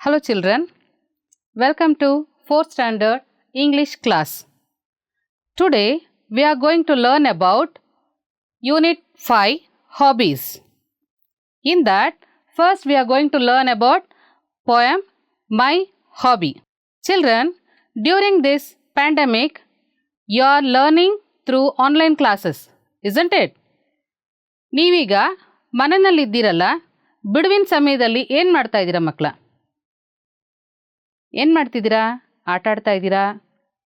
Hello children, welcome to 4th standard English class. Today we are going to learn about Unit 5 Hobbies. In that, first we are going to learn about poem My Hobby. Children, during this pandemic, you are learning through online classes, isn't it? ನೀವೀಗ ಮನೆಯಲ್ಲಿದ್ದೀರಲ್ಲ, ಬಿಡುವಿನ ಸಮಯದಲ್ಲಿ ಏನು ಮಾಡ್ತಾ ಇದ್ದೀರಾ ಮಕ್ಕಳ? ಏನು ಮಾಡ್ತಿದ್ದೀರಾ? ಆಟ ಆಡ್ತಾ ಇದ್ದೀರಾ?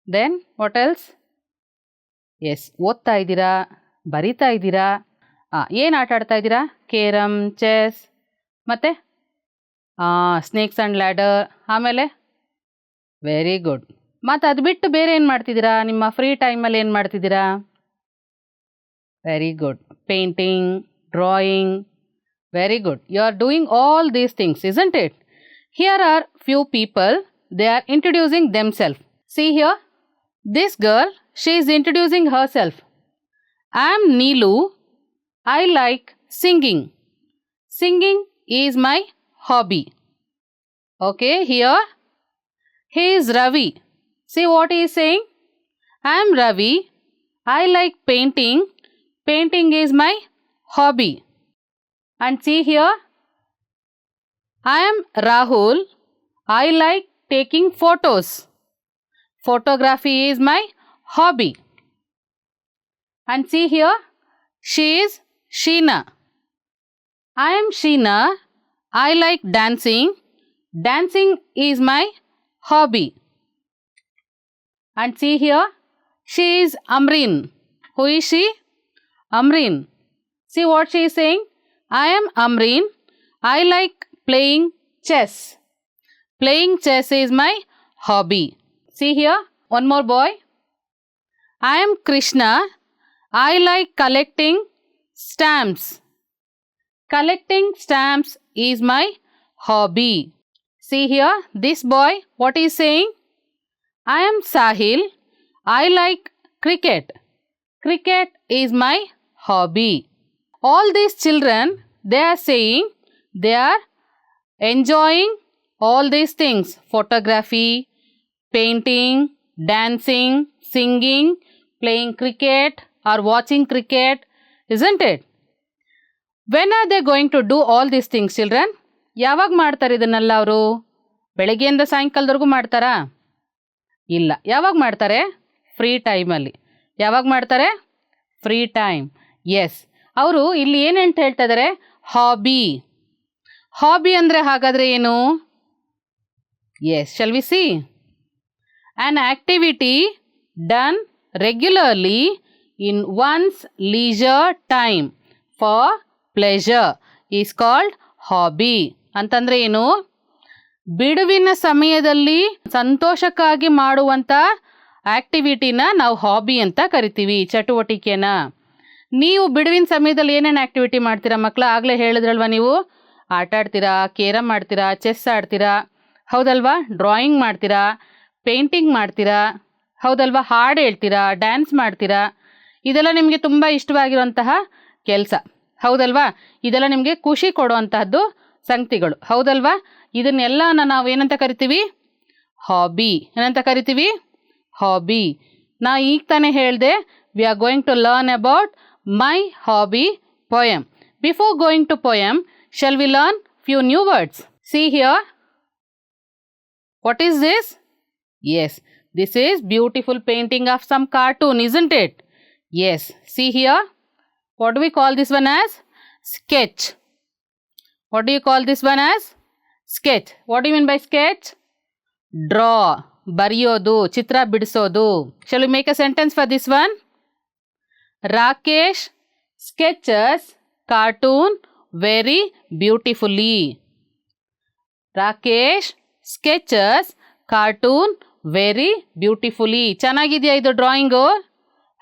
Then what else? ಎಸ್, ಓದ್ತಾ ಇದ್ದೀರಾ, ಬರಿತಾ ಇದ್ದೀರಾ. ಏನು ಆಟ ಆಡ್ತಾ ಇದ್ದೀರಾ? ಕೇರಮ್, ಚೆಸ್, ಮತ್ತು ಸ್ನೇಕ್ಸ್ ಆ್ಯಂಡ್ ಲ್ಯಾಡರ್. ಆಮೇಲೆ ವೆರಿ ಗುಡ್. ಮತ್ತು ಅದು ಬಿಟ್ಟು ಬೇರೆ ಏನು ಮಾಡ್ತಿದ್ದೀರಾ? ನಿಮ್ಮ ಫ್ರೀ ಟೈಮಲ್ಲಿ ಏನು ಮಾಡ್ತಿದ್ದೀರಾ? Very good. Painting, drawing. Very good. You are doing all these things, isn't it? Here are few people. They are introducing themselves. See here. This girl, she is introducing herself. I am Neelu. I like singing. Singing is my hobby. Okay, here. He is Ravi. See what he is saying? I am Ravi. I like painting. Painting is my hobby. And see here, I am Rahul. I like taking photos. Photography is my hobby. And see here, she is Sheena. I am Sheena. I like dancing. Dancing is my hobby. And see here, she is Amreen. Who is she? Amreen. See what she is saying? I am Amreen. I like playing chess. Playing chess is my hobby. See here, one more boy. I am Krishna. I like collecting stamps. Collecting stamps is my hobby. See here, this boy, what is saying? I am Sahil. I like cricket. Cricket is my hobby. All these children, they are saying they are enjoying all these things: photography, painting, dancing, singing, playing cricket or watching cricket, isn't it? When are they going to do all these things, children? ಯಾವಾಗ ಮಾಡ್ತಾರೆ ಇದನ್ನೆಲ್ಲ ಅವರು? ಬೆಳಗ್ಗೆಯಿಂದ ಸಾಯಂಕಾಲದವರೆಗೂ ಮಾಡ್ತಾರಾ? ಇಲ್ಲ. ಯಾವಾಗ ಮಾಡ್ತಾರೆ? ಫ್ರೀ ಟೈಮಲ್ಲಿ. ಯಾವಾಗ ಮಾಡ್ತಾರೆ? Free time. ಎಸ್, ಅವರು ಇಲ್ಲಿ ಏನಂತ ಹೇಳ್ತಾ ಇದ್ದಾರೆ? ಹಾಬಿ. ಹಾಬಿ ಅಂದರೆ ಹಾಗಾದರೆ ಏನು? Yes, shall we see? An activity done regularly in one's leisure time for pleasure is called hobby. ಅಂತಂದರೆ ಏನು? ಬಿಡುವಿನ ಸಮಯದಲ್ಲಿ ಸಂತೋಷಕ್ಕಾಗಿ ಮಾಡುವಂಥ ಆಕ್ಟಿವಿಟಿನ ನಾವು ಹಾಬಿ ಅಂತ ಕರಿತೀವಿ, ಚಟುವಟಿಕೆನ. ನೀವು ಬಿಡುವಿನ ಸಮಯದಲ್ಲಿ ಏನೇನು ಆ್ಯಕ್ಟಿವಿಟಿ ಮಾಡ್ತೀರಾ ಮಕ್ಕಳ? ಆಗಲೇ ಹೇಳಿದ್ರಲ್ವ, ನೀವು ಆಟ ಆಡ್ತೀರಾ, ಕೇರಮ್ ಆಡ್ತೀರಾ, ಚೆಸ್ ಆಡ್ತೀರಾ, ಹೌದಲ್ವಾ? ಡ್ರಾಯಿಂಗ್ ಮಾಡ್ತೀರಾ, ಪೇಂಟಿಂಗ್ ಮಾಡ್ತೀರಾ, ಹೌದಲ್ವಾ? ಹಾಡು ಹೇಳ್ತೀರಾ, ಡ್ಯಾನ್ಸ್ ಮಾಡ್ತೀರಾ. ಇದೆಲ್ಲ ನಿಮಗೆ ತುಂಬ ಇಷ್ಟವಾಗಿರುವಂತಹ ಕೆಲಸ, ಹೌದಲ್ವಾ? ಇದೆಲ್ಲ ನಿಮಗೆ ಖುಷಿ ಕೊಡುವಂತಹದ್ದು ಸಂಗತಿಗಳು, ಹೌದಲ್ವಾ? ಇದನ್ನೆಲ್ಲನ ನಾವು ಏನಂತ ಕರಿತೀವಿ? ಹಾಬಿ. ಏನಂತ ಕರಿತೀವಿ? ಹಾಬಿ. ನಾ ಈಗ ತಾನೇ ಹೇಳಿದೆ, we are going to learn about My hobby poem. Before going to poem, shall we learn few new words? See here. What is this? Yes, this is beautiful painting of some cartoon, isn't it? Yes, see here. What do we call this one as? Sketch. What do you call this one as? Sketch. What do you mean by sketch? Draw. ಬರೆಯೋದು, ಚಿತ್ರ ಬಿಡಿಸೋದು. Shall we make a sentence for this one? Rakesh sketches cartoon very beautifully. Rakesh sketches cartoon very beautifully. ಚೆನ್ನಾಗಿದೆಯಾ ಇದು drawing?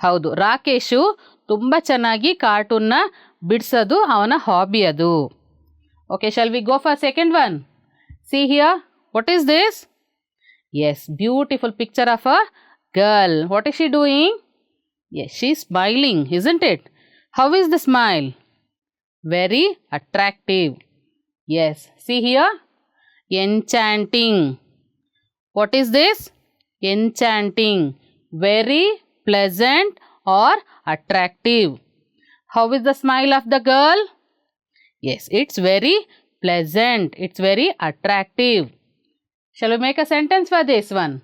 ಹೌದು, ರಾಕೇಶು ತುಂಬ ಚೆನ್ನಾಗಿ ಕಾರ್ಟೂನ್ನ ಬಿಡಿಸೋದು ಅವನ hobby ಅದು. Okay, shall we go for second one? See here, what is this? Yes, beautiful picture of a girl. What is she doing? Yes, she is smiling, isn't it? How is the smile? Very attractive. Yes, see here. enchanting. What is this? Enchanting. Very pleasant or attractive. How is the smile of the girl? Yes, it's very pleasant. It's very attractive. Shall we make a sentence for this one?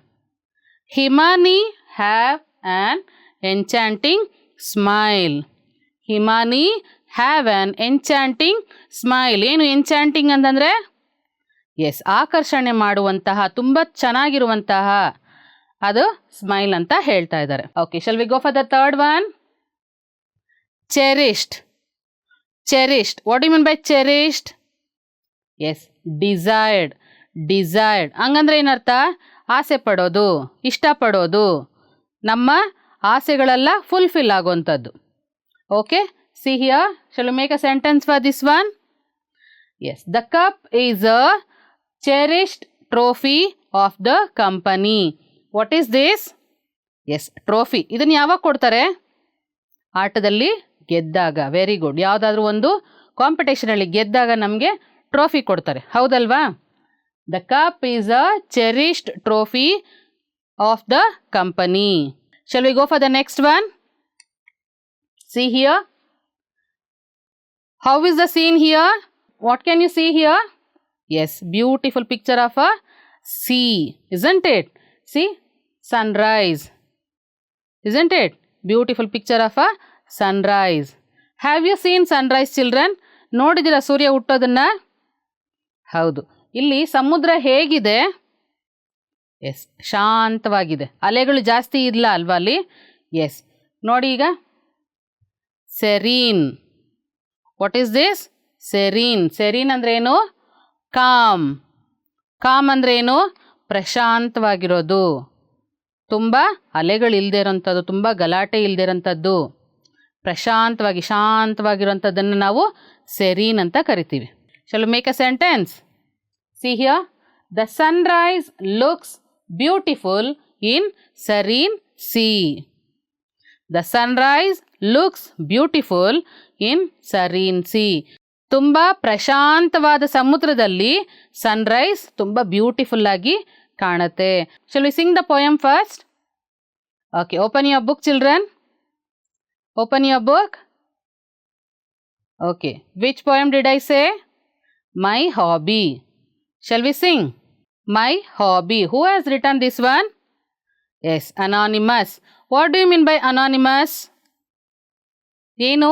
Himani have an enchanting smile. Himani have an enchanting smile. ಏನು enchanting ಅಂತಂದರೆ? Yes, ಆಕರ್ಷಣೆ ಮಾಡುವಂತಹ, ತುಂಬ ಚೆನ್ನಾಗಿರುವಂತಹ ಅದು smile ಅಂತ ಹೇಳ್ತಾ ಇದ್ದಾರೆ. Okay, shall we go for the third one? Cherished. Cherished. What you mean by cherished? Yes, desired. Desired ಹಂಗಂದ್ರೆ ಏನರ್ಥ? ಆಸೆ ಪಡೋದು, ಇಷ್ಟಪಡೋದು, ನಮ್ಮ ಆಸೆಗಳೆಲ್ಲ ಫುಲ್ಫಿಲ್ ಆಗುವಂಥದ್ದು. Okay, see here, shall we make a sentence for this one? Yes, the cup is a cherished trophy of the company. What is this? Yes, trophy. ಇದನ್ನು ಯಾವಾಗ ಕೊಡ್ತಾರೆ? ಆಟದಲ್ಲಿ ಗೆದ್ದಾಗ. Very good. ಯಾವುದಾದ್ರೂ ಒಂದು ಕಾಂಪಿಟೇಷನಲ್ಲಿ ಗೆದ್ದಾಗ ನಮಗೆ ಟ್ರೋಫಿ ಕೊಡ್ತಾರೆ, ಹೌದಲ್ವಾ? The cup is a cherished trophy of the company. Shall we go for the next one? See here. How is the scene here? What can you see here? Yes, beautiful picture of a sea, isn't it? See, sunrise, isn't it? Beautiful picture of a sunrise. Have you seen sunrise, children? ನೋಡಿದಿರಾ ಸೂರ್ಯ ಹುಟ್ಟೋದನ್ನ? ಹೌದು. ಇಲ್ಲಿ ಸಮುದ್ರ ಹೇಗಿದೆ? Yes, ಶಾಂತವಾಗಿದೆ. ಅಲೆಗಳು ಜಾಸ್ತಿ ಇಲ್ಲ ಅಲ್ವಾ ಅಲ್ಲಿ? ಎಸ್, ನೋಡಿ ಈಗ. Serene. What is this? Serene. Serene ಅಂದ್ರೆ ಏನು? ಕಾಮ್. ಕಾಮ್ ಅಂದರೆ ಏನು? ಪ್ರಶಾಂತವಾಗಿರೋದು, ತುಂಬ ಅಲೆಗಳಿಲ್ಲದೆ ಇರೋಂಥದ್ದು, ತುಂಬ ಗಲಾಟೆ ಇಲ್ಲದೆ ಇರೋಂಥದ್ದು, ಪ್ರಶಾಂತವಾಗಿ ಶಾಂತವಾಗಿರೋಂಥದ್ದನ್ನು ನಾವು ಸೆರೀನ್ ಅಂತ ಕರಿತೀವಿ. Shall we make a sentence? See here. The sunrise looks beautiful in serene sea. The sunrise looks beautiful in serene sea. ತುಂಬ ಪ್ರಶಾಂತವಾದ ಸಮುದ್ರದಲ್ಲಿ ಸನ್ರೈಸ್ ತುಂಬ ಬ್ಯೂಟಿಫುಲ್ ಆಗಿ ಕಾಣುತ್ತೆ. Shall we sing the poem first? Okay, open your book children. Open your book. Okay, which poem did I say? My hobby. Shall we sing? My hobby. Who has written this one? Yes, anonymous. What do you mean by anonymous? ಏನು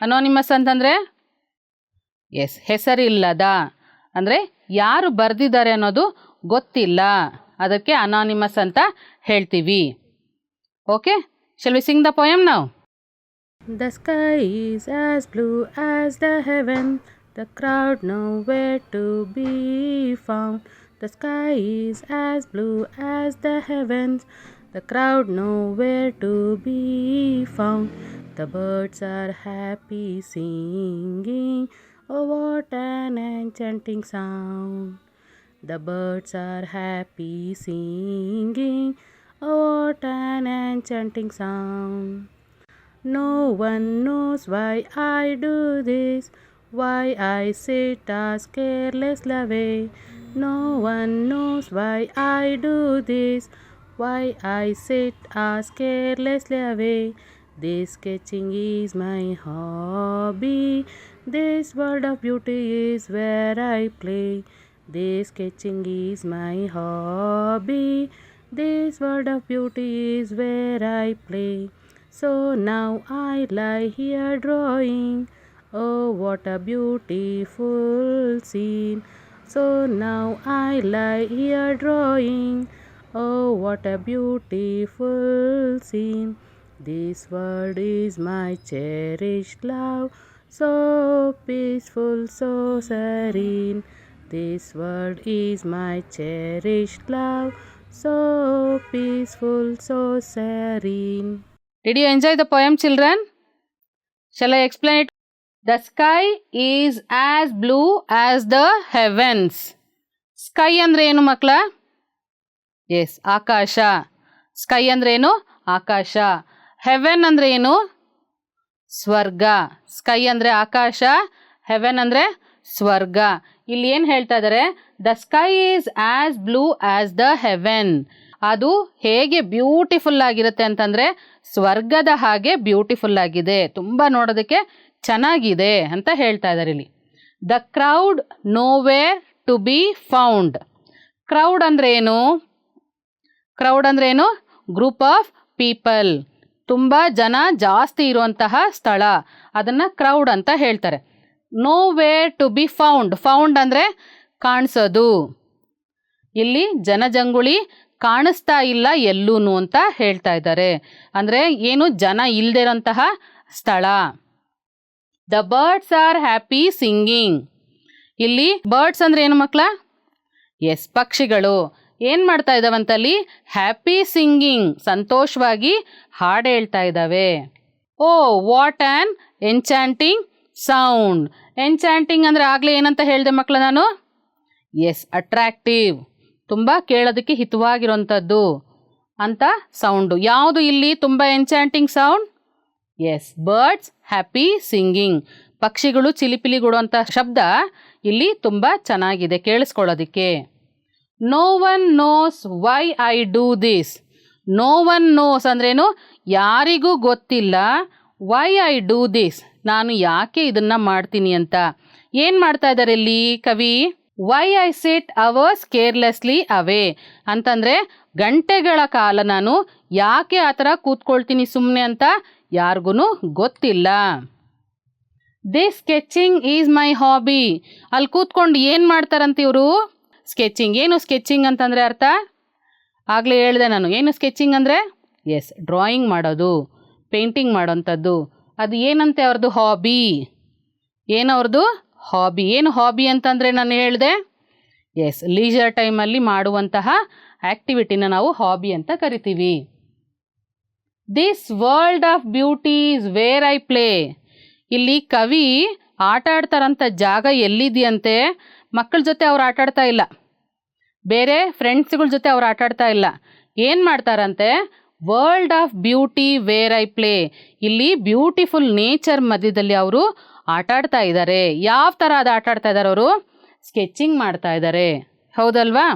anonymous ಅಂತಂದರೆ? S, ಹೆಸರಿಲ್ಲದ, ಅಂದರೆ ಯಾರು ಬರೆದಿದ್ದಾರೆ ಅನ್ನೋದು ಗೊತ್ತಿಲ್ಲ, ಅದಕ್ಕೆ anonymous ಅಂತ ಹೇಳ್ತೀವಿ. Okay, shall we sing the poem now? The sky is as blue as the heaven, the crowd nowhere to be found. The sky is as blue as the heavens, the crowd nowhere to be found. The birds are happy singing, oh what an enchanting sound. The birds are happy singing, oh what an enchanting sound. No one knows why I do this, why I sit as careless away. No one knows why I do this, why I sit as carelessly away. This sketching is my hobby, this world of beauty is where I play. This sketching is my hobby, this world of beauty is where I play. So now I lie here drawing, oh what a beautiful scene. So now I lie here drawing, oh what a beautiful scene. This world is my cherished love, so peaceful, so serene. This world is my cherished love, so peaceful, so serene. Did you enjoy the poem, children? Shall I explain it? The sky is as blue as the heavens. Sky ಅಂದ್ರೆ ಏನು ಮಕ್ಕಳ? S, ಆಕಾಶ. Sky ಅಂದ್ರೆ ಏನು? ಆಕಾಶ. Heaven ಅಂದರೆ ಏನು? ಸ್ವರ್ಗ. Sky ಅಂದರೆ ಆಕಾಶ, Heaven ಅಂದರೆ ಸ್ವರ್ಗ. ಇಲ್ಲಿ ಏನು ಹೇಳ್ತಾ ಇದ್ದಾರೆ? The sky is as blue as the Heaven. ಅದು ಹೇಗೆ ಬ್ಯೂಟಿಫುಲ್ ಆಗಿರುತ್ತೆ ಅಂತಂದರೆ ಸ್ವರ್ಗದ ಹಾಗೆ ಬ್ಯೂಟಿಫುಲ್ ಆಗಿದೆ, ತುಂಬ ನೋಡೋದಕ್ಕೆ ಚೆನ್ನಾಗಿದೆ ಅಂತ ಹೇಳ್ತಾ ಇದ್ದಾರೆ ಇಲ್ಲಿ. The crowd nowhere to be found. Crowd ಅಂದರೆ ಏನು? ಕ್ರೌಡ್ ಅಂದರೆ ಏನು? ಗ್ರೂಪ್ ಆಫ್ ಪೀಪಲ್, ತುಂಬ ಜನ ಜಾಸ್ತಿ ಇರುವಂತಹ ಸ್ಥಳ, ಅದನ್ನು ಕ್ರೌಡ್ ಅಂತ ಹೇಳ್ತಾರೆ. Nowhere to be found. Found ಅಂದರೆ ಕಾಣಿಸೋದು. ಇಲ್ಲಿ ಜನಜಂಗುಳಿ ಕಾಣಿಸ್ತಾ ಇಲ್ಲ ಎಲ್ಲೂನು ಅಂತ ಹೇಳ್ತಾ ಇದ್ದಾರೆ. ಅಂದರೆ ಏನು? ಜನ ಇಲ್ಲದೆ ಇರೋಂತಹ ಸ್ಥಳ. The birds are happy singing. ಇಲ್ಲಿ ಬರ್ಡ್ಸ್ ಅಂದರೆ ಏನು ಮಕ್ಕಳ? ಎಸ್, ಪಕ್ಷಿಗಳು. ಏನು ಮಾಡ್ತಾ ಇದ್ದಾವಂತಲ್ಲಿ? ಹ್ಯಾಪಿ ಸಿಂಗಿಂಗ್, ಸಂತೋಷವಾಗಿ ಹಾಡು ಹೇಳ್ತಾ ಇದ್ದಾವೆ. Oh what an enchanting sound. Enchanting ಅಂದರೆ ಆಗಲೇ ಏನಂತ ಹೇಳಿದೆ ಮಕ್ಕಳ ನಾನು? ಎಸ್, ಅಟ್ರಾಕ್ಟಿವ್, ತುಂಬ ಕೇಳೋದಕ್ಕೆ ಹಿತವಾಗಿರುವಂಥದ್ದು ಅಂತ ಸೌಂಡು. ಯಾವುದು ಇಲ್ಲಿ ತುಂಬ enchanting sound? Yes, birds happy singing. ಪಕ್ಷಿಗಳು ಚಿಲಿಪಿಲಿಗುಡುವಂಥ ಶಬ್ದ ಇಲ್ಲಿ ತುಂಬ ಚೆನ್ನಾಗಿದೆ ಕೇಳಿಸ್ಕೊಳ್ಳೋದಕ್ಕೆ. No one knows why I do this. No one knows ಅಂದ್ರೇನು? ಯಾರಿಗೂ ಗೊತ್ತಿಲ್ಲ. ವೈ ಐ ಡೂ ದಿಸ್, ನಾನು ಯಾಕೆ ಇದನ್ನು ಮಾಡ್ತೀನಿ ಅಂತ. ಏನು ಮಾಡ್ತಾ ಇದ್ದಾರೆ ಇಲ್ಲಿ ಕವಿ? ವೈ ಐ ಸಿಟ್ ಅವರ್ಸ್ ಕೇರ್ಲೆಸ್ಲಿ ಅವೇ ಅಂತಂದರೆ ಗಂಟೆಗಳ ಕಾಲ ನಾನು ಯಾಕೆ ಆ ಥರ ಕೂತ್ಕೊಳ್ತೀನಿ ಸುಮ್ಮನೆ ಅಂತ ಯಾರಿಗೂ ಗೊತ್ತಿಲ್ಲ. This sketching is my hobby. ಅಲ್ಲಿ ಕೂತ್ಕೊಂಡು ಏನು ಮಾಡ್ತಾರಂತ ಇವರು? ಸ್ಕೆಚಿಂಗ್. ಏನು ಸ್ಕೆಚಿಂಗ್ ಅಂತಂದರೆ ಅರ್ಥ? ಆಗಲೇ ಹೇಳಿದೆ ನಾನು. ಏನು ಸ್ಕೆಚಿಂಗ್ ಅಂದರೆ? ಎಸ್, ಡ್ರಾಯಿಂಗ್ ಮಾಡೋದು, ಪೇಂಟಿಂಗ್ ಮಾಡೋಂಥದ್ದು. ಅದು ಏನಂತೆ ಅವ್ರದ್ದು? ಹಾಬಿ. ಏನವ್ರದ್ದು? ಹಾಬಿ. ಏನು ಹಾಬಿ ಅಂತಂದರೆ ನಾನು ಹೇಳಿದೆ? ಎಸ್, ಲೀಜರ್ ಟೈಮಲ್ಲಿ ಮಾಡುವಂತಹ ಆ್ಯಕ್ಟಿವಿಟಿನ ನಾವು ಹಾಬಿ ಅಂತ ಕರಿತೀವಿ. This world of beauty is where I play. ಇಲ್ಲಿ ಕವಿ ಆಟ ಆಡ್ತಾರಂಥ ಜಾಗ ಎಲ್ಲಿದೆಯಂತೆ? ಮಕ್ಕಳ ಜೊತೆ ಅವ್ರು ಆಟಾಡ್ತಾ ಇಲ್ಲ, ಬೇರೆ ಫ್ರೆಂಡ್ಸ್ಗಳ ಜೊತೆ ಅವ್ರು ಆಟಾಡ್ತಾ ಇಲ್ಲ. ಏನು ಮಾಡ್ತಾರಂತೆ? World of beauty where I play. ಇಲ್ಲಿ ಬ್ಯೂಟಿಫುಲ್ ನೇಚರ್ ಮಧ್ಯದಲ್ಲಿ ಅವರು ಆಟಾಡ್ತಾ ಇದ್ದಾರೆ. ಯಾವ ಥರ ಅದು ಆಟಾಡ್ತಾ ಇದ್ದಾರೆ ಅವರು? ಸ್ಕೆಚಿಂಗ್ ಮಾಡ್ತಾ ಇದ್ದಾರೆ, ಹೌದಲ್ವಾ?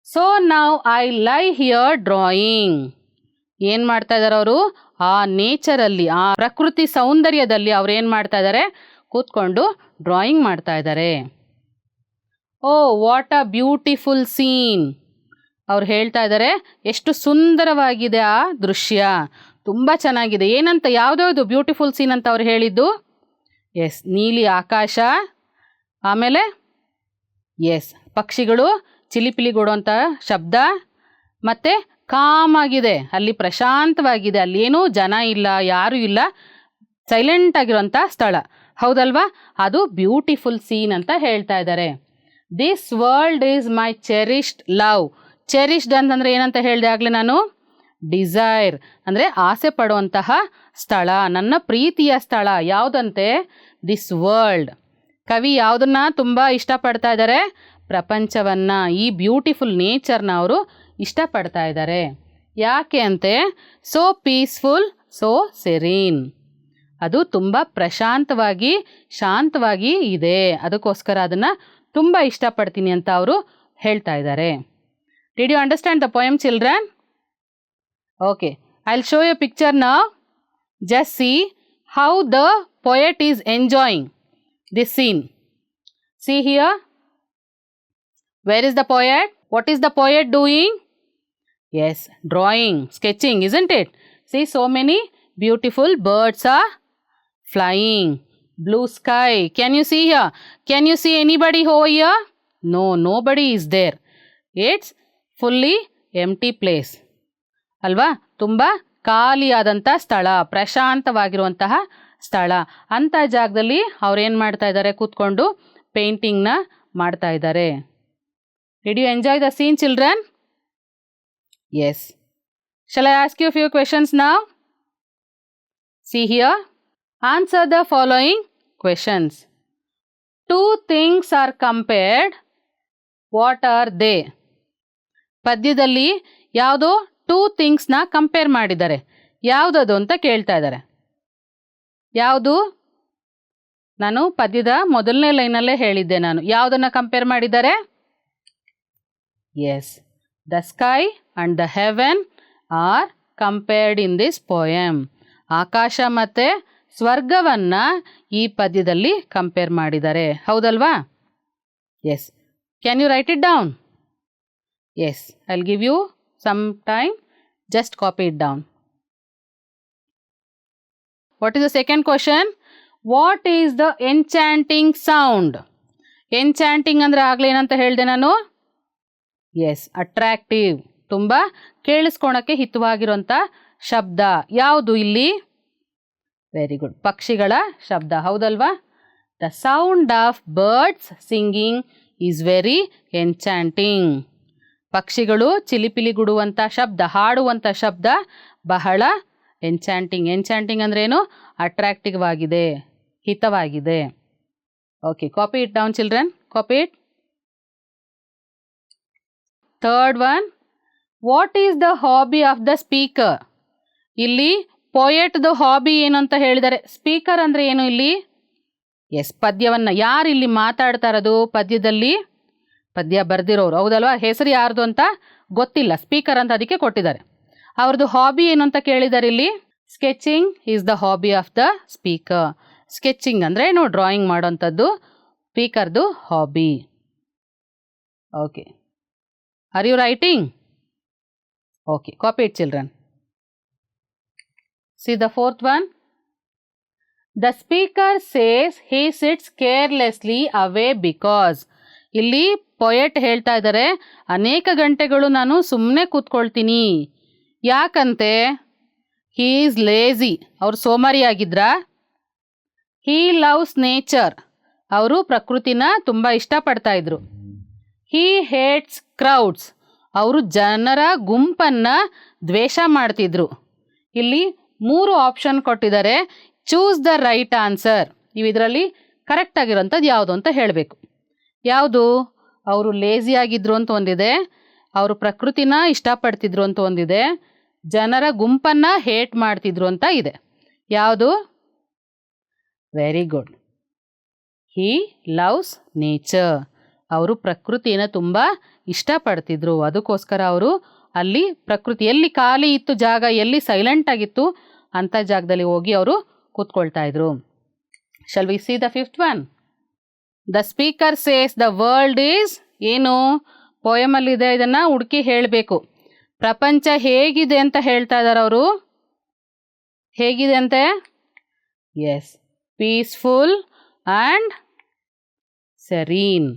ಸೊ ನಾವು ಐ ಲೈ ಹಿಯರ್ ಡ್ರಾಯಿಂಗ್. ಏನು ಮಾಡ್ತಾ ಇದ್ದಾರೆ ಅವರು? ಆ ನೇಚರಲ್ಲಿ, ಆ ಪ್ರಕೃತಿ ಸೌಂದರ್ಯದಲ್ಲಿ ಅವ್ರು ಏನು ಮಾಡ್ತಾ ಇದ್ದಾರೆ? ಕೂತ್ಕೊಂಡು ಡ್ರಾಯಿಂಗ್ ಮಾಡ್ತಾ ಇದ್ದಾರೆ. ಓ ವಾಟ್ ಅ ಬ್ಯೂಟಿಫುಲ್ ಸೀನ್. ಅವ್ರು ಹೇಳ್ತಾ ಇದ್ದಾರೆ ಎಷ್ಟು ಸುಂದರವಾಗಿದೆ ಆ ದೃಶ್ಯ, ತುಂಬ ಚೆನ್ನಾಗಿದೆ. ಏನಂತ? ಯಾವುದ್ಯಾವುದು ಬ್ಯೂಟಿಫುಲ್ ಸೀನ್ ಅಂತ ಅವ್ರು ಹೇಳಿದ್ದು? ಎಸ್, ನೀಲಿ ಆಕಾಶ, ಆಮೇಲೆ ಎಸ್ ಪಕ್ಷಿಗಳು ಚಿಲಿಪಿಲಿಗೊಡುವಂಥ ಶಬ್ದ, ಮತ್ತು ಕಾಮಾಗಿದೆ, ಅಲ್ಲಿ ಪ್ರಶಾಂತವಾಗಿದೆ, ಅಲ್ಲೇನೂ ಜನ ಇಲ್ಲ, ಯಾರೂ ಇಲ್ಲ, ಸೈಲೆಂಟ್ ಆಗಿರುವಂಥ ಸ್ಥಳ, ಹೌದಲ್ವಾ? ಅದು ಬ್ಯೂಟಿಫುಲ್ ಸೀನ್ ಅಂತ ಹೇಳ್ತಾ ಇದ್ದಾರೆ. This world is my cherished love. Cherished ಅಂತಂದರೆ ಏನಂತ ಹೇಳಿದೆ ಆಗಲೇ ನಾನು? ಡಿಸೈರ್ ಅಂದರೆ ಆಸೆ ಪಡುವಂತಹ ಸ್ಥಳ, ನನ್ನ ಪ್ರೀತಿಯ ಸ್ಥಳ. ಯಾವುದಂತೆ? This world. ಕವಿ ಯಾವುದನ್ನು ತುಂಬ ಇಷ್ಟಪಡ್ತಾ ಇದ್ದಾರೆ? ಪ್ರಪಂಚವನ್ನು, ಈ ಬ್ಯೂಟಿಫುಲ್ ನೇಚರ್ನ ಅವರು ಇಷ್ಟಪಡ್ತಾ ಇದ್ದಾರೆ. ಯಾಕೆ ಅಂತೆ? So peaceful, so serene. ಅದು ತುಂಬ ಪ್ರಶಾಂತವಾಗಿ, ಶಾಂತವಾಗಿ ಇದೆ, ಅದಕ್ಕೋಸ್ಕರ ಅದನ್ನು ತುಂಬ ಇಷ್ಟಪಡ್ತೀನಿ ಅಂತ ಅವರು ಹೇಳ್ತಾ ಇದ್ದಾರೆ. Did you understand the poem children? Okay, I will show you picture now. Just see how the poet is enjoying this scene. See here. Where is the poet? What is the poet doing? Yes, drawing, sketching, isn't it? See, so many beautiful birds are flying. Blue sky. Can you see here? Can you see anybody over here? No, nobody is there. It's fully empty place. ಅಲ್ವಾ? ತುಂಬ ಖಾಲಿಯಾದಂಥ ಸ್ಥಳ, ಪ್ರಶಾಂತವಾಗಿರುವಂತಹ ಸ್ಥಳ. ಅಂಥ ಜಾಗದಲ್ಲಿ ಅವ್ರೇನು ಮಾಡ್ತಾ ಇದ್ದಾರೆ? ಕೂತ್ಕೊಂಡು ಪೇಂಟಿಂಗ್ನ ಮಾಡ್ತಾ ಇದ್ದಾರೆ. Did you enjoy the scene children? Yes. Shall I ask you a few questions now? See here. Answer the following questions. Two things are compared. What are they? ಪದ್ಯದಲ್ಲಿ ಯಾವುದೋ ಟೂ ಥಿಂಗ್ಸ್ನ ಕಂಪೇರ್ ಮಾಡಿದ್ದಾರೆ. ಯಾವುದದು ಅಂತ ಕೇಳ್ತಾ ಇದ್ದಾರೆ. ಯಾವುದು? ನಾನು ಪದ್ಯದ ಮೊದಲನೇ ಲೈನಲ್ಲೇ ಹೇಳಿದ್ದೆ ನಾನು. ಯಾವುದನ್ನು ಕಂಪೇರ್ ಮಾಡಿದ್ದಾರೆ? Yes, the sky and the heaven are compared in this poem. ಆಕಾಶ ಮತ್ತು ಸ್ವರ್ಗವನ್ನು ಈ ಪದ್ಯದಲ್ಲಿ ಕಂಪೇರ್ ಮಾಡಿದ್ದಾರೆ. ಹೌದಲ್ವಾ? Yes. Can you write it down? Yes, I will give you some time. Just copy it down. What is the second question? What is the enchanting sound? Enchanting ಅಂದರೆ ಆಗಲೇ ಏನಂತ ಹೇಳಿದೆ ನಾನು? ಎಸ್, ಅಟ್ರಾಕ್ಟಿವ್, ತುಂಬ ಕೇಳಿಸ್ಕೊಳಕ್ಕೆ ಹಿತವಾಗಿರುವಂಥ ಶಬ್ದ. ಯಾವುದು ಇಲ್ಲಿ? ವೆರಿ ಗುಡ್, ಪಕ್ಷಿಗಳ ಶಬ್ದ. ಹೌದಲ್ವಾ? The sound of birds singing is very enchanting. ಪಕ್ಷಿಗಳು ಚಿಲಿಪಿಲಿಗುಡುವಂಥ ಶಬ್ದ, ಹಾಡುವಂಥ ಶಬ್ದ ಬಹಳ ಎನ್ಚಾಂಟಿಂಗ್. ಎನ್ಚಾಂಟಿಂಗ್ ಅಂದ್ರೇನು? ಅಟ್ರಾಕ್ಟಿವ್ ಆಗಿದೆ, ಹಿತವಾಗಿದೆ. Okay, copy it down children, copy it. Third one, what is the hobby of the speaker? ಇಲ್ಲಿ ಪೋಯೆಟ್ದು ಹಾಬಿ ಏನು ಅಂತ ಹೇಳಿದ್ದಾರೆ. ಸ್ಪೀಕರ್ ಅಂದರೆ ಏನು ಇಲ್ಲಿ? ಎಸ್, ಪದ್ಯವನ್ನು ಯಾರು ಇಲ್ಲಿ ಮಾತಾಡ್ತಾ ಇರೋದು ಪದ್ಯದಲ್ಲಿ? ಪದ್ಯ ಬರೆದಿರೋರು. ಹೌದಲ್ವಾ? ಹೆಸರು ಯಾರ್ದು ಅಂತ ಗೊತ್ತಿಲ್ಲ, ಸ್ಪೀಕರ್ ಅಂತ ಅದಕ್ಕೆ ಕೊಟ್ಟಿದ್ದಾರೆ. ಅವ್ರದ್ದು ಹಾಬಿ ಏನು ಅಂತ ಕೇಳಿದ್ದಾರೆ ಇಲ್ಲಿ. Sketching is the hobby of the speaker. Sketching ಅಂದರೆ ಏನು? ಡ್ರಾಯಿಂಗ್ ಮಾಡೋಂಥದ್ದು ಸ್ಪೀಕರ್ದು hobby. Okay, are you writing? Okay, copy it children. See the fourth one. The speaker says he sits carelessly away because. ಇಲ್ಲಿ poet ಹೇಳ್ತಾ ಇದ್ದಾರೆ, ಅನೇಕ ಗಂಟೆಗಳು ನಾನು ಸುಮ್ಮನೆ ಕೂತ್ಕೊಳ್ತೀನಿ. ಯಾಕಂತೆ? He is lazy. ಅವ್ರು ಸೋಮಾರಿಯಾಗಿದ್ರಾ? ಹೀ ಲವ್ಸ್ ನೇಚರ್. ಅವರು ಪ್ರಕೃತಿನ ತುಂಬ ಇಷ್ಟಪಡ್ತಾ ಇದ್ರು. ಹೀ ಹೇಟ್ಸ್ ಕ್ರೌಡ್ಸ್. ಅವರು ಜನರ ಗುಂಪನ್ನು ದ್ವೇಷ ಮಾಡ್ತಿದ್ರು. ಇಲ್ಲಿ 3 ಆಪ್ಷನ್ ಕೊಟ್ಟಿದ್ದಾರೆ. Choose the right answer. ನೀವು ಇದರಲ್ಲಿ ಕರೆಕ್ಟ್ ಆಗಿರೋಂಥದ್ದು ಯಾವುದು ಅಂತ ಹೇಳಬೇಕು. ಯಾವುದು? ಅವರು ಲೇಜಿಯಾಗಿದ್ರು ಅಂತ ಒಂದಿದೆ, ಅವರು ಪ್ರಕೃತಿನ ಇಷ್ಟಪಡ್ತಿದ್ರು ಅಂತ ಒಂದಿದೆ, ಜನರ ಗುಂಪನ್ನು ಹೇಟ್ ಮಾಡ್ತಿದ್ರು ಅಂತ ಇದೆ. ಯಾವುದು? Very good. He loves nature. ಅವರು ಪ್ರಕೃತಿನ ತುಂಬ ಇಷ್ಟಪಡ್ತಿದ್ರು. ಅದಕ್ಕೋಸ್ಕರ ಅವರು ಅಲ್ಲಿ ಪ್ರಕೃತಿ ಎಲ್ಲಿ ಖಾಲಿ ಇತ್ತು ಜಾಗ, ಎಲ್ಲಿ ಸೈಲೆಂಟ್ ಆಗಿತ್ತು ಅಂಥ ಜಾಗದಲ್ಲಿ ಹೋಗಿ ಅವರು ಕೂತ್ಕೊಳ್ತಾ ಇದ್ರು. Shall we C the fifth one? The speaker says the world is ಏನು? ಪೋಯಮಲ್ಲಿದೆ, ಇದನ್ನು ಹುಡುಕಿ ಹೇಳಬೇಕು. ಪ್ರಪಂಚ ಹೇಗಿದೆ ಅಂತ ಹೇಳ್ತಾ ಇದ್ದಾರೆ ಅವರು. ಹೇಗಿದೆ ಅಂತೆ? Yes, peaceful and serene.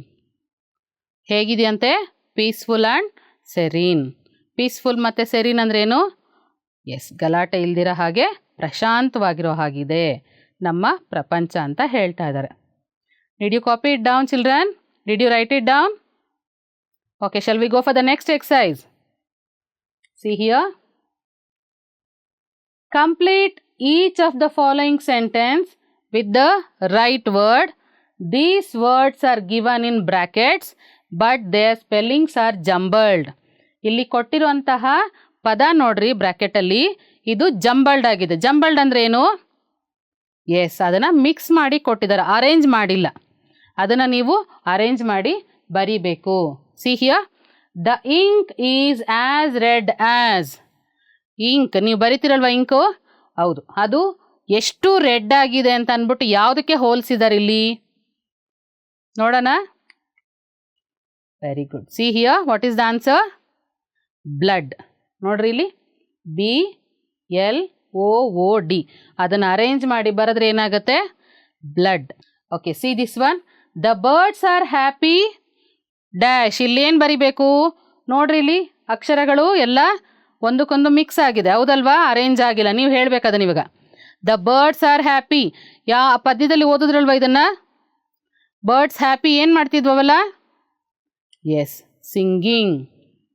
ಹೇಗಿದೆಯಂತೆ? Peaceful and serene. ಪೀಸ್ಫುಲ್ ಮತ್ತು ಸೆರೀನ್ ಅಂದ್ರೇನು? ಎಸ್, ಗಲಾಟೆ ಇಲ್ದಿರೋ ಹಾಗೆ ಪ್ರಶಾಂತವಾಗಿರೋ ಹಾಗಿದೆ ನಮ್ಮ ಪ್ರಪಂಚ ಅಂತ ಹೇಳ್ತಾ ಇದ್ದಾರೆ. Did you copy it down children? Did you write it down? Okay, shall we go for the next exercise? See here. Complete each of the following sentence with the right word. These words are given in brackets but their spellings are jumbled. ಇಲ್ಲಿ ಕೊಟ್ಟಿರುವಂತಹ ಪದ ನೋಡ್ರಿ, ಬ್ರ್ಯಾಕೆಟಲ್ಲಿ ಇದು jumbled ಆಗಿದೆ. Jumbled ಅಂದರೆ ಏನು? S, ಅದನ್ನು mix ಮಾಡಿ ಕೊಟ್ಟಿದ್ದಾರೆ, ಅರೇಂಜ್ ಮಾಡಿಲ್ಲ. ಅದನ್ನು ನೀವು ಅರೇಂಜ್ ಮಾಡಿ ಬರೀಬೇಕು. See here. The ink is as red as. Ink ನೀವು ಬರಿತೀರಲ್ವ, ಇಂಕು, ಹೌದು, ಅದು ಎಷ್ಟು ರೆಡ್ ಆಗಿದೆ ಅಂತ ಅಂದ್ಬಿಟ್ಟು ಯಾವುದಕ್ಕೆ ಹೋಲಿಸಿದ್ದಾರೆ ಇಲ್ಲಿ ನೋಡೋಣ. Very good. C here, what is the answer? Blood. ನೋಡ್ರಿ ಇಲ್ಲಿ BLOOD. ಅದನ್ನು ಅರೇಂಜ್ ಮಾಡಿ ಬರೆದ್ರೆ ಏನಾಗುತ್ತೆ? Blood. Okay, see this one. The birds are happy dash. ಇಲ್ಲೇನು ಬರಿಬೇಕು ನೋಡ್ರಿ, ಇಲ್ಲಿ ಅಕ್ಷರಗಳು ಎಲ್ಲ ಒಂದಕ್ಕೊಂದು ಮಿಕ್ಸ್ ಆಗಿದೆ, ಹೌದಲ್ವಾ? ಅರೇಂಜ್ ಆಗಿಲ್ಲ. ನೀವು ಹೇಳಬೇಕು ಅದನ್ನ ಇವಾಗ. The birds are happy. ಪದ್ಯದಲ್ಲಿ ಓದಿದ್ರಲ್ವ ಇದನ್ನು? ಬರ್ಡ್ಸ್ ಹ್ಯಾಪಿ ಏನು ಮಾಡ್ತಿದ್ವಲ್ಲ? Yes, singing.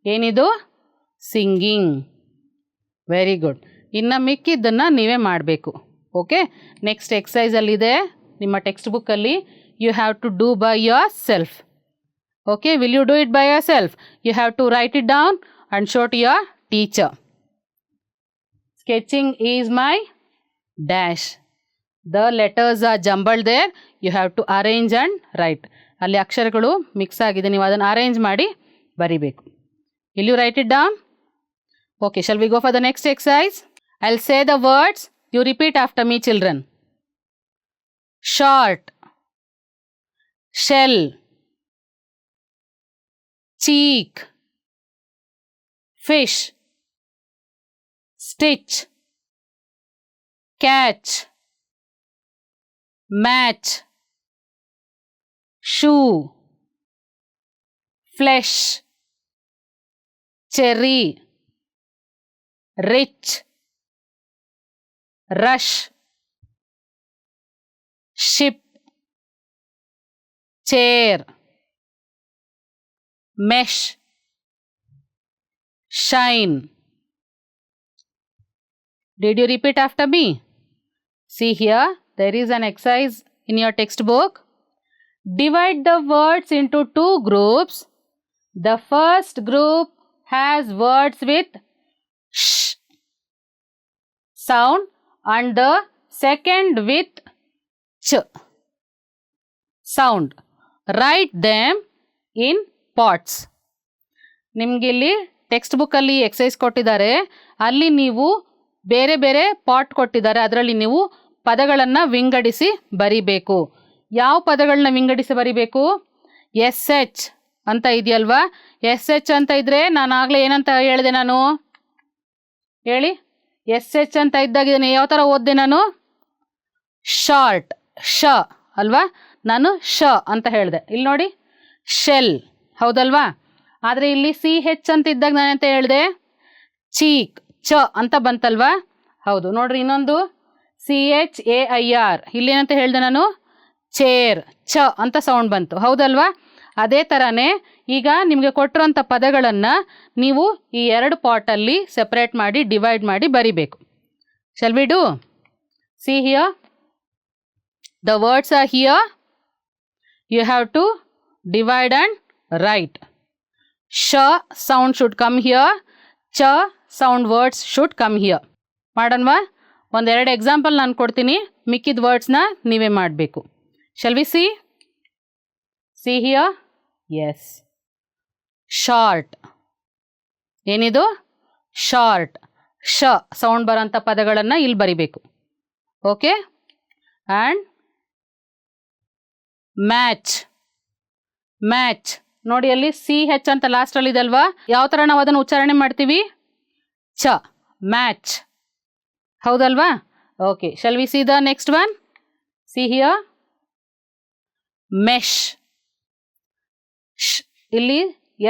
ಏನಿದು? ಸಿಂಗಿಂಗ್. Very good. ಇನ್ನು ಮಿಕ್ಕಿದ್ದನ್ನು ನೀವೇ ಮಾಡಬೇಕು. ಓಕೆ, ನೆಕ್ಸ್ಟ್ ಎಕ್ಸಸೈಸಲ್ಲಿದೆ ನಿಮ್ಮ ಟೆಕ್ಸ್ಟ್ ಬುಕ್ಕಲ್ಲಿ. You have to do by yourself. Okay, will you do it by yourself? You have to write it down and show to your teacher. Sketching is my dash. The letters are jumbled there. You have to arrange and write. ಅಲ್ಲಿ ಅಕ್ಷರಗಳು mix ಆಗಿದೆ, ನೀವು ಅದನ್ನು arrange ಮಾಡಿ ಬರಿಬೇಕು. Will you write it down? Okay, shall we go for the next exercise? I'll say the words. You repeat after me, children. Short, shell, cheek, fish, stitch, catch, match, shoe, flesh, cherry, rich, rush, ship, chair, mesh, shine. Did you repeat after me? See here, there is an exercise in your textbook. Divide the words into two groups. The first group has words with sh sound and the second with ch sound. Write them in pots. ನಿಮಗೆ ಇಲ್ಲಿ text ಬುಕ್ಕಲ್ಲಿ exercise ಕೊಟ್ಟಿದ್ದಾರೆ, ಅಲ್ಲಿ ನೀವು ಬೇರೆ ಬೇರೆ pot ಕೊಟ್ಟಿದ್ದಾರೆ, ಅದರಲ್ಲಿ ನೀವು ಪದಗಳನ್ನು ವಿಂಗಡಿಸಿ ಬರಿಬೇಕು. ಯಾವ ಪದಗಳನ್ನ ವಿಂಗಡಿಸಿ ಬರಿಬೇಕು? ಎಸ್ ಎಚ್ ಅಂತ ಇದೆಯಲ್ವಾ, ಎಸ್ ಎಚ್ ಅಂತ ಇದ್ದರೆ ನಾನು ಆಗಲೇ ಏನಂತ ಹೇಳಿದೆ, ನಾನು ಹೇಳಿ, ಎಸ್ ಎಚ್ ಅಂತ ಇದ್ದಾಗ ಇದನ್ನು ಯಾವ ಥರ ಓದಿದೆ ನಾನು? ಶಾರ್ಟ್, ಶ ಅಲ್ವಾ, ನಾನು ಶ ಅಂತ ಹೇಳಿದೆ. ಇಲ್ಲಿ ನೋಡಿ ಶೆಲ್, ಹೌದಲ್ವಾ? ಆದರೆ ಇಲ್ಲಿ ಸಿ ಹೆಚ್ ಅಂತ ಇದ್ದಾಗ ನಾನೆಂತ ಹೇಳಿದೆ? ಚೀಕ್, ಚ ಅಂತ ಬಂತಲ್ವಾ? ಹೌದು, ನೋಡ್ರಿ ಇನ್ನೊಂದು CHAIR, ಇಲ್ಲೇನಂತ ಹೇಳಿದೆ ನಾನು? ಚೇರ್, ಚ ಅಂತ ಸೌಂಡ್ ಬಂತು, ಹೌದಲ್ವಾ? ಅದೇ ಥರನೇ ಈಗ ನಿಮಗೆ ಕೊಟ್ಟಿರೋಂಥ ಪದಗಳನ್ನು ನೀವು ಈ ಎರಡು ಪಾಟಲ್ಲಿ ಸೆಪ್ರೇಟ್ ಮಾಡಿ ಡಿವೈಡ್ ಮಾಡಿ ಬರಿಬೇಕು. Shall we do? See here, the words are here. You have to divide and write. Sh sound should come here, ch sound words should come here. ಮಾಡೋಣವಾ? ಒಂದೆರಡು ಎಕ್ಸಾಂಪಲ್ ನಾನು ಕೊಡ್ತೀನಿ, ಮಿಕ್ಕಿದ ವರ್ಡ್ಸ್ನ ನೀವೇ ಮಾಡಬೇಕು. Shall we see? See here, yes, short. ಏನಿದು? Short, sh sound ಬರೋಂಥ ಪದಗಳನ್ನು ಇಲ್ಲಿ ಬರಿಬೇಕು. ಓಕೆ, ಆ್ಯಂಡ್ ಮ್ಯಾಚ್, ಮ್ಯಾಚ್ ನೋಡಿ ಅಲ್ಲಿ CH ಅಂತ ಲಾಸ್ಟಲ್ಲಿ ಇದೆ ಅಲ್ವಾ, ಯಾವ ಥರ ನಾವು ಅದನ್ನು ಉಚ್ಚಾರಣೆ ಮಾಡ್ತೀವಿ? ಚ, ಮ್ಯಾಚ್, ಹೌದಲ್ವಾ? Okay, shall we C the next one? See here, mesh. ಇಲ್ಲಿ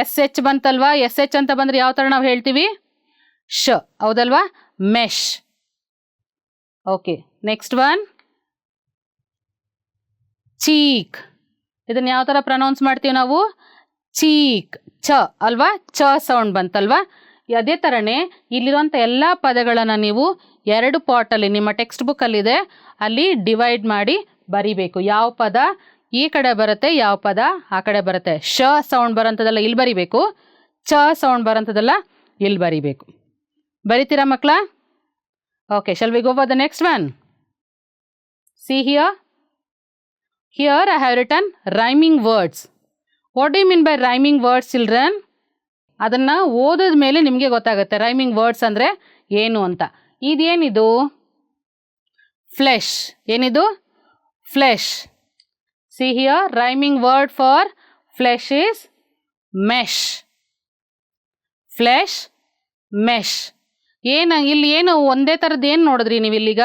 SH ಬಂತಲ್ವಾ, SH ಅಂತ ಬಂದರೆ ಯಾವ ಥರ ನಾವು ಹೇಳ್ತೀವಿ? ಶ, ಹೌದಲ್ವಾ? Mesh. Okay, next one cheek. ಇದನ್ನು ಯಾವ ಥರ ಪ್ರೊನೌನ್ಸ್ ಮಾಡ್ತೀವಿ ನಾವು? ಚೀಕ್, ಚ ಅಲ್ವಾ, ಚ ಸೌಂಡ್ ಬಂತಲ್ವಾ? ಅದೇ ಥರನೇ ಇಲ್ಲಿರುವಂಥ ಎಲ್ಲ ಪದಗಳನ್ನು ನೀವು ಎರಡು ಪಾಟಲ್ಲಿ ನಿಮ್ಮ ಟೆಕ್ಸ್ಟ್ ಬುಕ್ಕಲ್ಲಿದೆ, ಅಲ್ಲಿ ಡಿವೈಡ್ ಮಾಡಿ ಬರಿಬೇಕು. ಯಾವ ಪದ ಈ ಕಡೆ ಬರುತ್ತೆ, ಯಾವ ಪದ ಆ ಕಡೆ ಬರುತ್ತೆ. ಶ ಸೌಂಡ್ ಬರೋಂಥದ್ದೆಲ್ಲ ಇಲ್ಲಿ ಬರಿಬೇಕು, ಚ ಸೌಂಡ್ ಬರೋಂಥದ್ದೆಲ್ಲ ಇಲ್ಲಿ ಬರಿಬೇಕು. ಬರಿತೀರಾ ಮಕ್ಕಳ? Okay, shall we go for the next one? See here, here I have written rhyming words. What do you mean by rhyming words children? ಅದನ್ನು ಓದಿದ ಮೇಲೆ ನಿಮಗೆ ಗೊತ್ತಾಗುತ್ತೆ ರೈಮಿಂಗ್ ವರ್ಡ್ಸ್ ಅಂದರೆ ಏನು ಅಂತ. ಇದೇನಿದು? ಫ್ಲೆಶ್. ಏನಿದು? Flesh. See here, rhyming word for flesh is mesh. Flesh, mesh. ಇಲ್ಲಿ ಏನು ಒಂದೇ ಥರದ್ದು ಏನು ನೋಡಿದ್ರಿ ನೀವು ಇಲ್ಲಿಗ?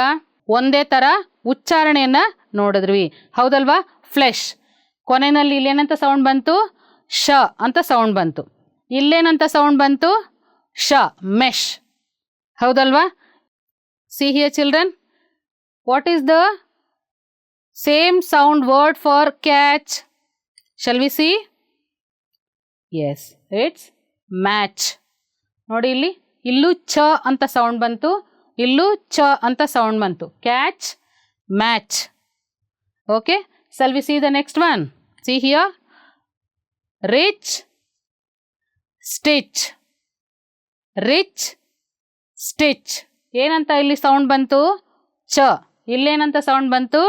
ಒಂದೇ ಥರ ಉಚ್ಚಾರಣೆಯನ್ನು ನೋಡಿದ್ವಿ, ಹೌದಲ್ವಾ? ಫ್ಲೆಶ್. ಕೊನೆಯಲ್ಲಿ ಇಲ್ಲೇನಂತ ಸೌಂಡ್ ಬಂತು? ಶ ಅಂತ ಸೌಂಡ್ ಬಂತು. ಇಲ್ಲೇನಂತ ಸೌಂಡ್ ಬಂತು? ಶ, ಮೆಶ್, ಹೌದಲ್ವಾ? See here children, what is the same sound word for catch? Shall we see? Yes, it's match. ನೋಡಿ ಇಲ್ಲಿ, ಇಲ್ಲೂ ಚ ಅಂತ ಸೌಂಡ್ ಬಂತು, ಇಲ್ಲೂ ಚ ಅಂತ ಸೌಂಡ್ ಬಂತು. Catch, match. Okay, shall we see the next one? See here, rich, stitch, rich, stitch. ಏನಂತ ಇಲ್ಲಿ ಸೌಂಡ್ ಬಂತು? ಚ. ಇಲ್ಲೇನಂತ ಸೌಂಡ್ ಬಂತು?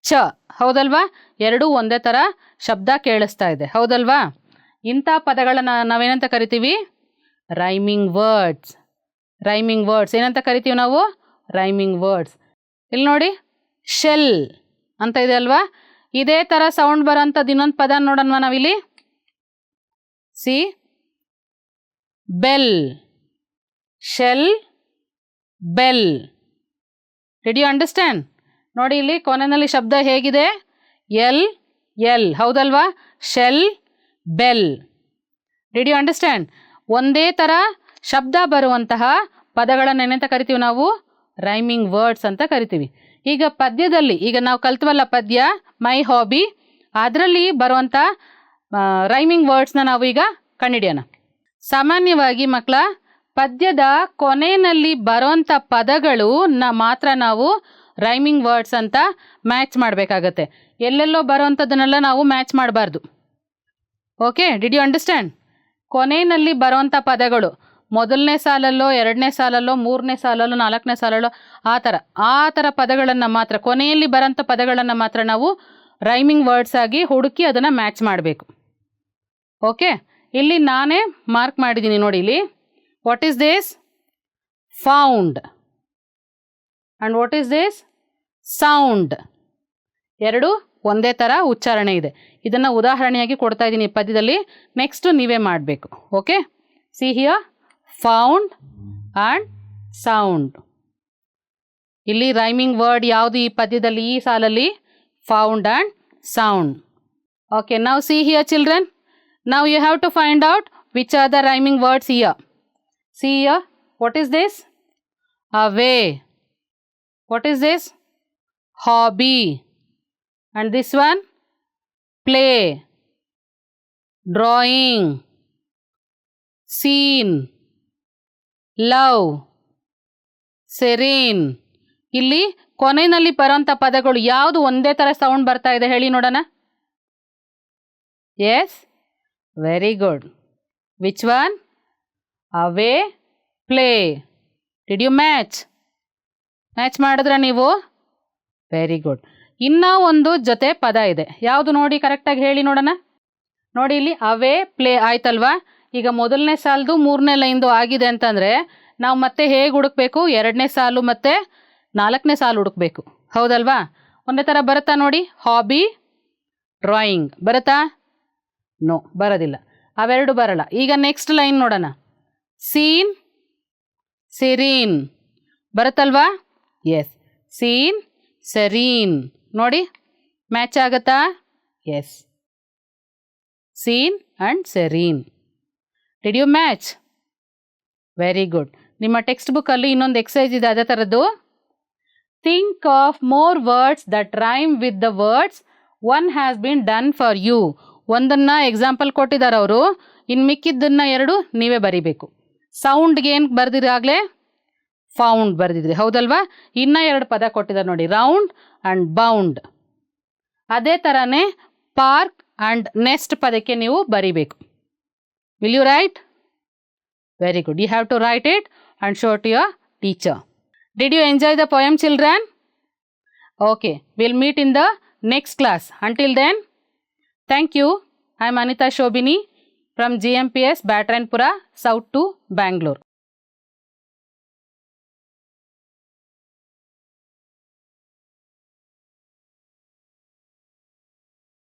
ಚ. ಹೌದಲ್ವಾ? ಎರಡೂ ಒಂದೇ ಥರ ಶಬ್ದ ಕೇಳಿಸ್ತಾ ಇದೆ. ಹೌದಲ್ವಾ? ಇಂಥ ಪದಗಳನ್ನು ನಾವೇನಂತ ಕರಿತೀವಿ? Rhyming words. ರೈಮಿಂಗ್ ವರ್ಡ್ಸ್ ಏನಂತ ಕರಿತೀವಿ ನಾವು? Rhyming words. ಇಲ್ಲಿ ನೋಡಿ, ಶೆಲ್ ಅಂತ ಇದೆ ಅಲ್ವಾ? ಇದೇ ಥರ ಸೌಂಡ್ ಬರೋಂಥದ್ದು ಇನ್ನೊಂದು ಪದ ನೋಡೋಣ ನಾವಿಲ್ಲಿ. See, bell. Shell, bell. Did you understand? ನೋಡಿ ಇಲ್ಲಿ ಕೊನೆಯಲ್ಲಿ ಶಬ್ದ ಹೇಗಿದೆ? L, L. ಹೌದಲ್ವಾ? Shell, bell. Did you understand? ಒಂದೇ ಥರ ಶಬ್ದ ಬರುವಂತಹ ಪದಗಳನ್ನು ಏನಂತ ಕರಿತೀವಿ ನಾವು? ರೈಮಿಂಗ್ ವರ್ಡ್ಸ್ ಅಂತ ಕರಿತೀವಿ. ಈಗ ಪದ್ಯದಲ್ಲಿ, ಈಗ ನಾವು ಕಲ್ತ್ವಲ್ಲ ಪದ್ಯ, ಮೈ ಹಾಬಿ, ಅದರಲ್ಲಿ ಬರುವಂಥ ರೈಮಿಂಗ್ ವರ್ಡ್ಸ್ನ ನಾವು ಈಗ ಕಂಡುಹಿಡಿಯೋಣ. ಸಾಮಾನ್ಯವಾಗಿ ಮಕ್ಕಳ, ಪದ್ಯದ ಕೊನೆಯಲ್ಲಿ ಬರೋಂಥ ಪದಗಳು ಮಾತ್ರ ನಾವು ರೈಮಿಂಗ್ ವರ್ಡ್ಸ್ ಅಂತ ಮ್ಯಾಚ್ ಮಾಡಬೇಕಾಗತ್ತೆ. ಎಲ್ಲೆಲ್ಲೋ ಬರೋವಂಥದ್ದನ್ನೆಲ್ಲ ನಾವು ಮ್ಯಾಚ್ ಮಾಡಬಾರ್ದು. Okay, did you understand? ಕೊನೆಯಲ್ಲಿ ಬರೋವಂಥ ಪದಗಳು ಮೊದಲನೇ ಸಾಲಲ್ಲೋ, ಎರಡನೇ ಸಾಲಲ್ಲೋ, ಮೂರನೇ ಸಾಲಲ್ಲೋ, ನಾಲ್ಕನೇ ಸಾಲಲ್ಲೋ, ಆ ಥರ ಪದಗಳನ್ನು ಮಾತ್ರ, ಕೊನೆಯಲ್ಲಿ ಬರೋಂಥ ಪದಗಳನ್ನು ಮಾತ್ರ ನಾವು ರೈಮಿಂಗ್ ವರ್ಡ್ಸ್ ಆಗಿ ಹುಡುಕಿ ಅದನ್ನು ಮ್ಯಾಚ್ ಮಾಡಬೇಕು. ಓಕೆ, ಇಲ್ಲಿ ನಾನೇ ಮಾರ್ಕ್ ಮಾಡಿದ್ದೀನಿ ನೋಡಿ. ಇಲ್ಲಿ what is this? Found. And what is this? Sound. ಎರಡು ಒಂದೇ ಥರ ಉಚ್ಚಾರಣೆ ಇದೆ. ಇದನ್ನು ಉದಾಹರಣೆಯಾಗಿ ಕೊಡ್ತಾ ಇದ್ದೀನಿ ಪದ್ಯದಲ್ಲಿ. ನೆಕ್ಸ್ಟು ನೀವೇ ಮಾಡಬೇಕು. Okay, see here, found and sound. ಇಲ್ಲಿ ರೈಮಿಂಗ್ ವರ್ಡ್ ಯಾವುದು ಈ ಪದ್ಯದಲ್ಲಿ, ಈ ಸಾಲಲ್ಲಿ? Found and sound. ಓಕೆ, ನಾವು C here children. Now you have to find out which are the rhyming words here. See here, what is this? Away. What is this? Hobby. And this one? Play. Drawing. Scene. Love. Serene. ಇಲ್ಲಿ ಕೊನೆಯಲ್ಲಿ ಬರೋಂಥ ಪದಗಳು ಯಾವುದು ಒಂದೇ ಥರ sound ಬರ್ತಾ ಇದೆ ಹೇಳಿ ನೋಡೋಣ. Yes? Very good. Which one? Away, play. Did you match? Match ಮಾಡಿದ್ರೆ ನೀವು? Very good. ಇನ್ನೂ ಒಂದು ಜೊತೆ ಪದ ಇದೆ. ಯಾವುದು ನೋಡಿ, ಕರೆಕ್ಟಾಗಿ ಹೇಳಿ ನೋಡೋಣ. ನೋಡಿ ಇಲ್ಲಿ ಅವೇ, ಪ್ಲೇ ಆಯ್ತಲ್ವಾ? ಈಗ ಮೊದಲನೇ ಸಾಲದು ಮೂರನೇ ಲೈನ್ದು ಆಗಿದೆ ಅಂತಂದರೆ ನಾವು ಮತ್ತೆ ಹೇಗೆ ಹುಡುಕ್ಬೇಕು? ಎರಡನೇ ಸಾಲು ಮತ್ತು ನಾಲ್ಕನೇ ಸಾಲು ಹುಡುಕ್ಬೇಕು. ಹೌದಲ್ವಾ? ಒಂದೇ ಥರ ಬರುತ್ತಾ ನೋಡಿ? ಹಾಬಿ, ಡ್ರಾಯಿಂಗ್ ಬರುತ್ತಾ? ನೋ, ಬರೋದಿಲ್ಲ. ಅವೆರಡು ಬರಲ್ಲ. ಈಗ ನೆಕ್ಸ್ಟ್ ಲೈನ್ ನೋಡೋಣ. ಸೀನ್, ಸೆರೀನ್ ಬರುತ್ತಲ್ವಾ? Yes, scene, serene. ನೋಡಿ, ಮ್ಯಾಚ್ ಆಗುತ್ತಾ? Yes, scene and serene. Did you match? Very good. ನಿಮ್ಮ ಟೆಕ್ಸ್ಟ್ ಬುಕ್ಕಲ್ಲಿ ಇನ್ನೊಂದು ಎಕ್ಸಸೈಸ್ ಇದೆ ಅದೇ ಥರದ್ದು. Think of more words that rhyme with the words one has been done for you. ಒಂದನ್ನು ಎಕ್ಸಾಂಪಲ್ ಕೊಟ್ಟಿದ್ದಾರೆ ಅವರು, ಇನ್ನು ಮಿಕ್ಕಿದ್ದನ್ನು ಎರಡು ನೀವೇ ಬರಿಬೇಕು. ಸೌಂಡ್ಗೆ ಏನು ಬರೆದಿರಾಗಲೇ? ಫೌಂಡ್ ಬರೆದಿದ್ರಿ. ಹೌದಲ್ವಾ? ಇನ್ನೂ ಎರಡು ಪದ ಕೊಟ್ಟಿದ್ದಾರೆ ನೋಡಿ, ರೌಂಡ್ ಆ್ಯಂಡ್ ಬೌಂಡ್. ಅದೇ ಥರನೇ ಪಾರ್ಕ್ ಆ್ಯಂಡ್ ನೆಸ್ಟ್ ಪದಕ್ಕೆ ನೀವು ಬರಿಬೇಕು. Will you write? Very good. You have to write it and show to your teacher. Did you enjoy the poem children? Okay, will meet in the next class. Until then, thank you. I am Anita Shobini from GMPS Batranpura South to Bangalore.